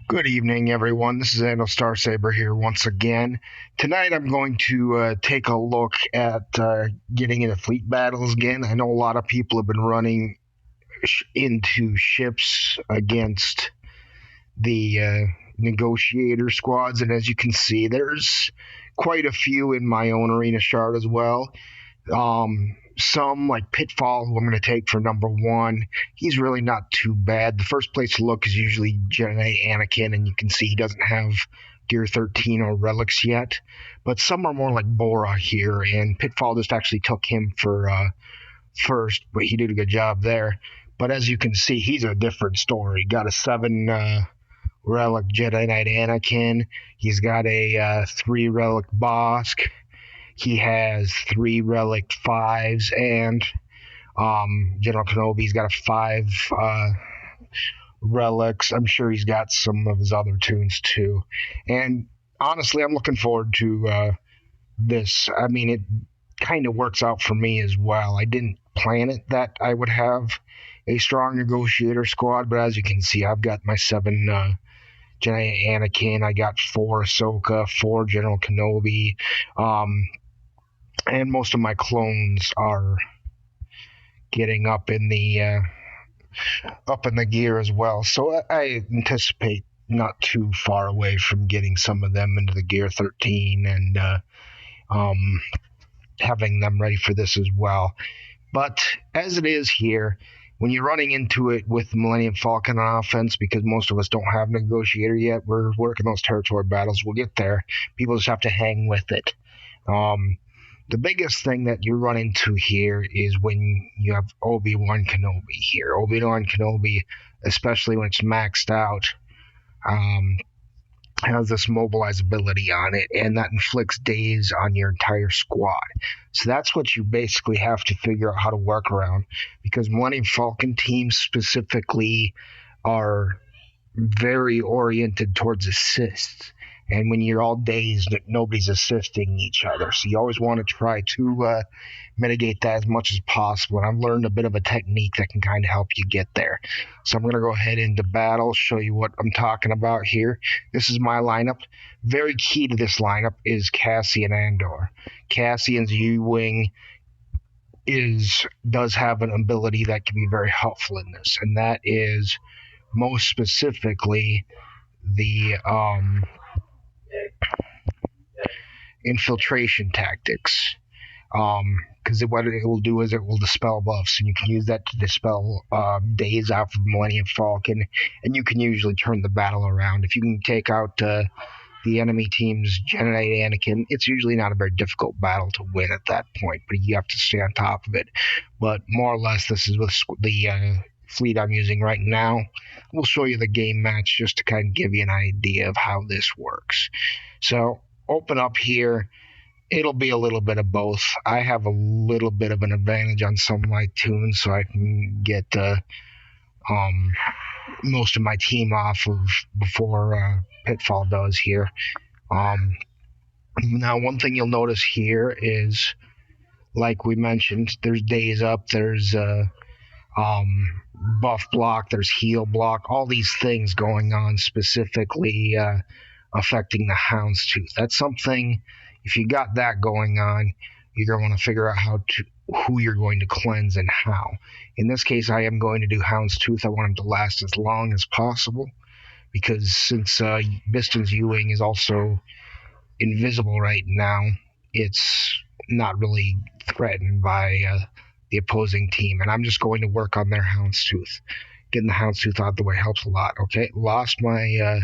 Good evening, everyone. This is Andal Starsaber here once again. Tonight, I'm going to take a look at getting into fleet battles again. I know a lot of people have been running into ships against the Negotiator squads, and as you can see, there's quite a few in my own arena shard as well. Some like Pitfall, who I'm going to take for number one. He's really not too bad. The first place to look is usually Jedi Anakin, and you can see he doesn't have Gear 13 or relics yet. But some are more like Bora here, and Pitfall just actually took him for first, but he did a good job there. But as you can see, he's a different story. Got a 7 relic Jedi Knight Anakin. He's got a 3 relic Bosk. He has 3 relic 5s, and General Kenobi's got a 5 relics. I'm sure he's got some of his other tunes too. And honestly, I'm looking forward to this. I mean, it kind of works out for me as well. I didn't plan it that I would have a strong negotiator squad, but as you can see, I've got my 7 Jedi Anakin. I got 4 Ahsoka, 4 General Kenobi. And most of my clones are getting up in the gear as well. So I anticipate not too far away from getting some of them into the gear 13 and having them ready for this as well. But as it is here, when you're running into it with the Millennium Falcon on offense, because most of us don't have Negotiator yet, we're working those territory battles. We'll get there. People just have to hang with it. The biggest thing that you run into here is when you have Obi-Wan Kenobi here. Obi-Wan Kenobi, especially when it's maxed out, has this mobilize ability on it, and that inflicts daze on your entire squad. So that's what you basically have to figure out how to work around, because Millennium Falcon teams specifically are very oriented towards assists. And when you're all dazed, nobody's assisting each other. So you always want to try to mitigate that as much as possible. And I've learned a bit of a technique that can kind of help you get there. So I'm going to go ahead into battle, show you what I'm talking about here. This is my lineup. Very key to this lineup is Cassian Andor. Cassian's U-Wing does have an ability that can be very helpful in this, and that is most specifically the infiltration tactics, because what it will do is it will dispel buffs, and you can use that to dispel days out of Millennium Falcon, and you can usually turn the battle around. If you can take out the enemy team's Jedi Anakin, it's usually not a very difficult battle to win at that point, but you have to stay on top of it. But more or less, this is with the fleet I'm using right now. We'll show you the game match just to kind of give you an idea of how this works. So open up here. It'll be a little bit of both. I have a little bit of an advantage on some of my tunes, so I can get most of my team off of before Pitfall does here. Now, one thing you'll notice here is, like we mentioned, there's days up, there's buff block, there's heal block, all these things going on specifically affecting the Houndstooth. That's something, if you got that going on, you're going to want to figure out who you're going to cleanse and how. In this case, I am going to do Houndstooth. I want him to last as long as possible, because since Biston's U-Wing is also invisible right now, it's not really threatened by the opposing team, and I'm just going to work on their Houndstooth. Getting the Houndstooth out of the way helps a lot. Okay, lost my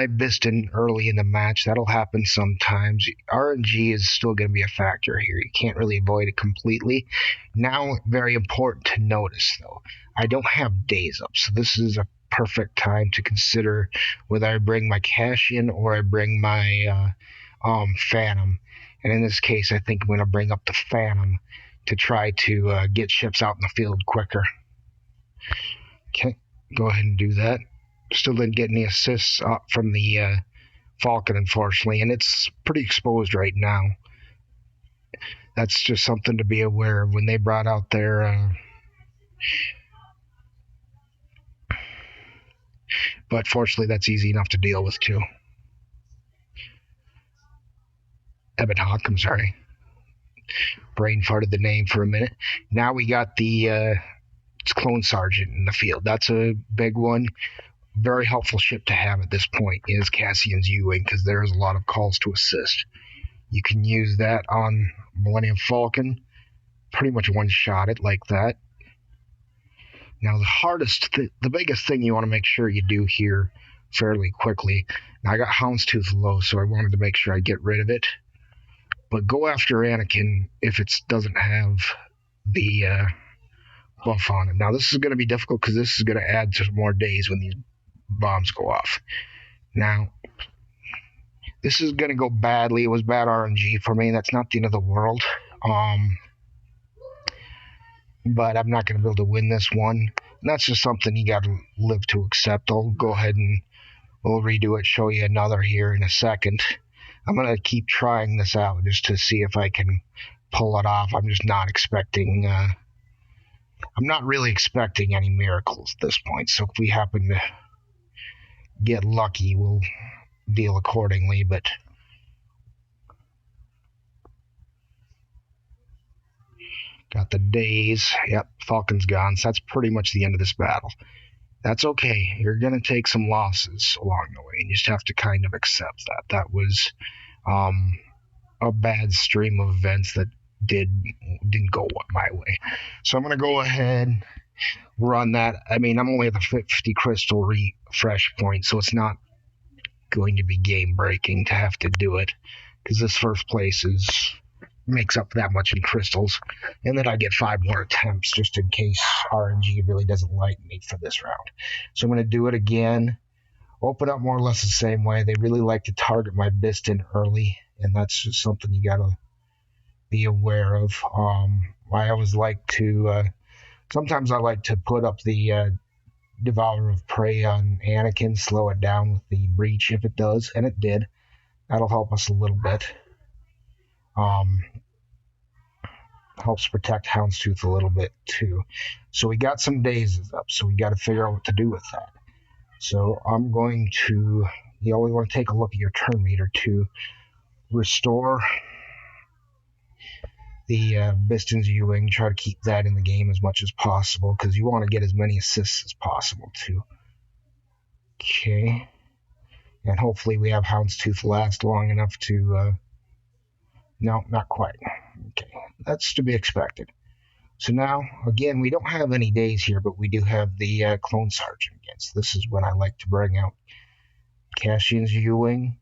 Biston early in the match. That'll happen sometimes. RNG is still going to be a factor here. You can't really avoid it completely. Now, very important to notice, though, I don't have days up, so this is a perfect time to consider whether I bring my Cassian or I bring my Phantom. And in this case, I think I'm going to bring up the Phantom to try to get ships out in the field quicker. Okay, go ahead and do that. Still didn't get any assists from the Falcon, unfortunately, and it's pretty exposed right now. That's just something to be aware of. When they brought out their But fortunately, that's easy enough to deal with too. Ebon Hawk, I'm sorry. Brain farted the name for a minute. Now we got the clone sergeant in the field. That's a big one. Very helpful ship to have at this point is Cassian's U-Wing because there's a lot of calls to assist. You can use that on Millennium Falcon. Pretty much one-shot it like that. Now the biggest thing you want to make sure you do here fairly quickly. Now I got Houndstooth low, so I wanted to make sure I get rid of it. But go after Anakin if it doesn't have the buff on it. Now this is going to be difficult because this is going to add to more days when these bombs go off. Now this is going to go badly. It was bad RNG for me. That's not the end of the world. But I'm not going to be able to win this one. And that's just something you got to live to accept. I'll go ahead and we'll redo it, show you another here in a second. I'm going to keep trying this out just to see if I can pull it off. I'm just not expecting, I'm not really expecting any miracles at this point. So if we happen to get lucky, we'll deal accordingly. But got the days. Yep, Falcon's gone. So that's pretty much the end of this battle. That's okay. You're going to take some losses along the way. You just have to kind of accept that. That was a bad stream of events that didn't go my way. So I'm going to go ahead, run that. I mean, I'm only at the 50 crystal refresh point, so it's not going to be game breaking to have to do it because this first place makes up that much in crystals, and then I get 5 more attempts just in case RNG really doesn't like me for this round. So I'm going to do it again, open up more or less the same way. They really like to target my Biston early, and that's just something you got to be aware of. I always like to sometimes I like to put up the Devourer of Prey on Anakin, slow it down with the breach if it does, and it did. That'll help us a little bit. Helps protect Houndstooth a little bit too. So we got some dazes up, so we got to figure out what to do with that. So I'm going to, you always want to take a look at your turn meter to restore the Biston's U-Wing. Try to keep that in the game as much as possible because you want to get as many assists as possible too. Okay. And hopefully we have Houndstooth last long enough to no, not quite. Okay, that's to be expected. So now, again, we don't have any days here, but we do have the clone sergeant again. So this is when I like to bring out Cassian's U-Wing.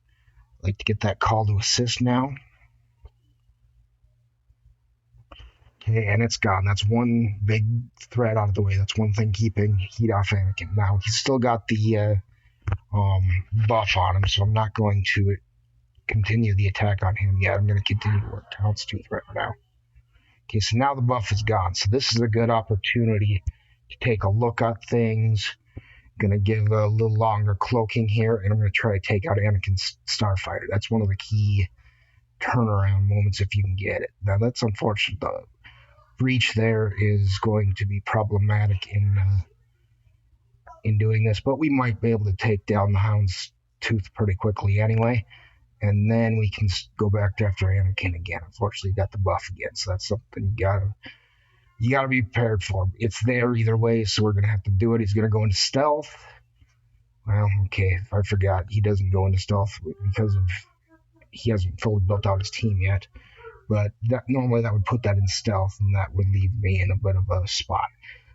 I like to get that call to assist now. Okay, and it's gone. That's one big threat out of the way. That's one thing keeping heat off Anakin. Now, he's still got the buff on him, so I'm not going to continue the attack on him yet. I'm going to continue to work Houndstooth right now. Okay, so now the buff is gone. So this is a good opportunity to take a look at things. I'm going to give a little longer cloaking here, and I'm going to try to take out Anakin's Starfighter. That's one of the key turnaround moments if you can get it. Now that's unfortunate. The breach there is going to be problematic in doing this, but we might be able to take down the Houndstooth pretty quickly anyway. And then we can go back after Anakin again. Unfortunately, got the buff again, so that's something you gotta be prepared for. It's there either way, so we're gonna have to do it. He's gonna go into stealth. Well, okay, I forgot he doesn't go into stealth because he hasn't fully built out his team yet. But normally that would put that in stealth, and that would leave me in a bit of a spot.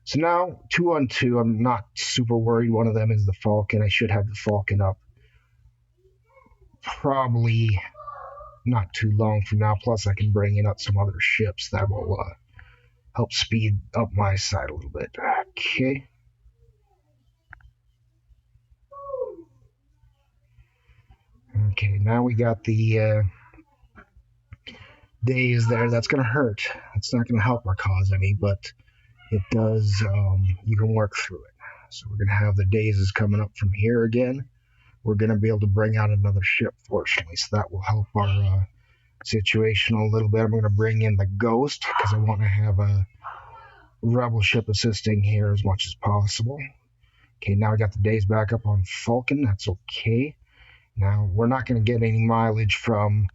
So now 2-on-2. I'm not super worried. One of them is the Falcon. I should have the Falcon up probably not too long from now. Plus I can bring in up some other ships that will help speed up my side a little bit. Okay. Okay, now we got the days there. That's going to hurt. It's not going to help our cause any, but it does, you can work through it. So we're going to have the days coming up from here again. We're going to be able to bring out another ship, fortunately, so that will help our situation a little bit. I'm going to bring in the Ghost because I want to have a rebel ship assisting here as much as possible. Okay, now I got the days back up on Falcon. That's okay. Now we're not going to get any mileage from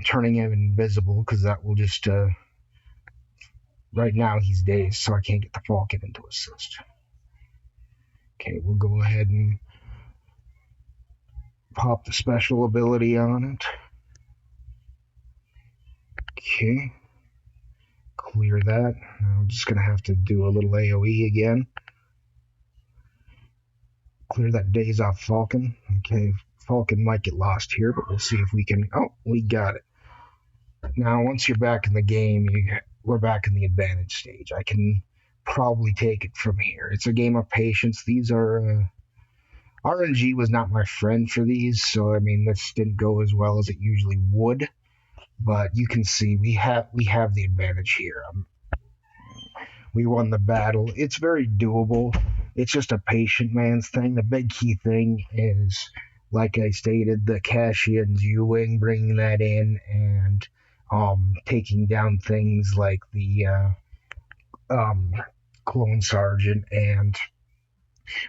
turning him invisible because that will just right now he's dazed, so I can't get the Falcon into assist. Okay, we'll go ahead and pop the special ability on it. Okay, clear that. Now I'm just going to have to do a little AoE again. Clear that daze off Falcon. Okay, Falcon might get lost here, but we'll see if we can. Oh, we got it. Now, once you're back in the game, we're back in the advantage stage. I can probably take it from here. It's a game of patience. These are RNG was not my friend for these, so I mean this didn't go as well as it usually would. But you can see we have the advantage here. We won the battle. It's very doable. It's just a patient man's thing. The big key thing is, like I stated, the Cassian's U-Wing, bringing that in and taking down things like the clone sergeant and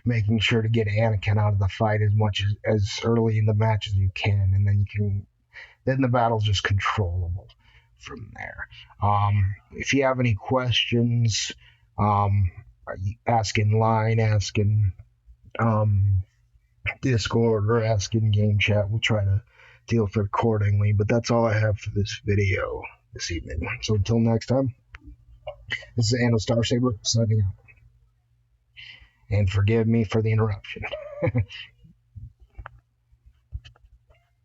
making sure to get Anakin out of the fight as early in the match as you can, and then the battle's just controllable from there. If you have any questions, ask in line, ask in Discord, or ask in game chat. We'll try to deal with it accordingly. But that's all I have for this video this evening. So until next time, this is Anno Starsaber signing out. And forgive me for the interruption.